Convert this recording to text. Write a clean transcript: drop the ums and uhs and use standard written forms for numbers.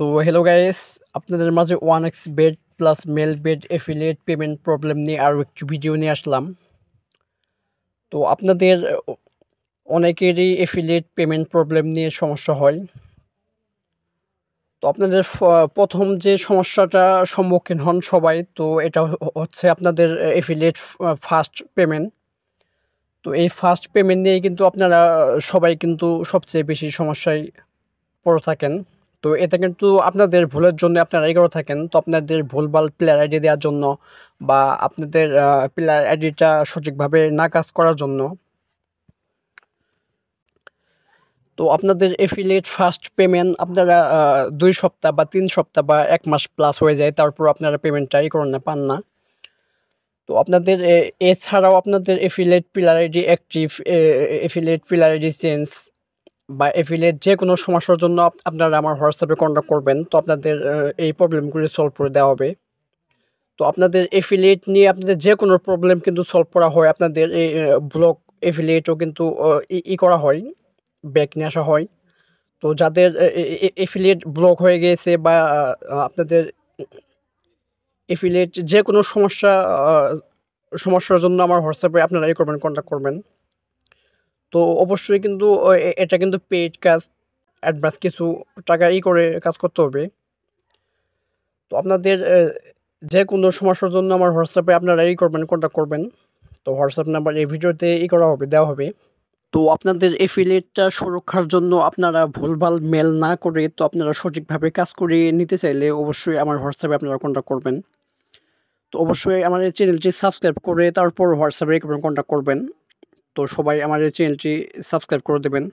তো hello guys, আপনাদের মাঝে 1xBet plus Melbet affiliate payment problem নিয়ে আরও একটি ভিডিও নিয়ে আসলাম। তো আপনাদের অনেকেরই এফিলিয়েট পেমেন্ট প্রবলেম নিয়ে সমস্যা হয়। তো আপনাদের প্রথম যে সমস্যাটা সম্মুখীন হন সবাই, তো এটা হচ্ছে আপনাদের এফিলিয়েট ফার্স্ট পেমেন্ট। তো এই ফার্স্ট পেমেন্ট নিয়ে কিন্তু আপনারা সবাই কিন্তু সবচেয়ে বেশি সমস্যায় পড়ে থাকেন। তো এটা কিন্তু আপনাদের ভুলের জন্য আপনারা এই করে থাকেন। তো আপনাদের ভুলভাল প্লেয়ার আইডি দেওয়ার জন্য বা আপনাদের প্লেয়ার আইডিটা সঠিকভাবে না কাজ করার জন্য। তো আপনাদের এফিলিয়েট ফার্স্ট পেমেন্ট আপনারা 2 সপ্তাহ বা 3 সপ্তাহ বা 1 মাস প্লাস হয়ে যায়, তারপর আপনারা পেমেন্টটাই করেন না, পান না। তো আপনাদের এছাড়াও আপনাদের affiliate player ID active, affiliate player ID change বা এফিলিয়েট যে কোনো সমস্যার জন্য আপনারা আমার হোয়াটসঅ্যাপে কন্ট্যাক্ট করবেন। তো আপনাদের এই প্রবলেমগুলি সলভ করে দেওয়া হবে। তো আপনাদের এফিলিয়েট নিয়ে আপনাদের যে কোনো প্রবলেম কিন্তু সলভ করা হয়। আপনাদের এই ব্লক এফিলিয়েটও কিন্তু করা হয়, ব্যাক নিয়ে আসা হয়। তো যাদের এফিলিয়েট ব্লক হয়ে গিয়েছে বা আপনাদের এফিলিয়েট যে কোনো সমস্যার জন্য আমার হোয়াটসঅ্যাপে আপনারা করবেন, কন্ট্যাক্ট করবেন। তো অবশ্যই কিন্তু এটা কিন্তু পেইড কাজ, অ্যাডভান্স কিছু টাকা করে কাজ করতে হবে। তো আপনাদের যে কোনো সমস্যার জন্য আমার হোয়াটসঅ্যাপে আপনারা করবেন, কন্ট্যাক্ট করবেন। তো হোয়াটসঅ্যাপ নাম্বার এই ভিডিওতে করা হবে, দেওয়া হবে। তো আপনাদের এফিলিয়েটটা সুরক্ষার জন্য আপনারা ভুলভাল মেল না করে, তো আপনারা সঠিকভাবে কাজ করে নিতে চাইলে অবশ্যই আমার হোয়াটসঅ্যাপে আপনারা কন্ট্যাক্ট করবেন। তো অবশ্যই আমার এই চ্যানেলটি সাবস্ক্রাইব করে তারপর হোয়াটসঅ্যাপে কন্ট্যাক্ট করবেন। তো সবাই আমার এই চ্যানেলটি সাবস্ক্রাইব করে দেবেন।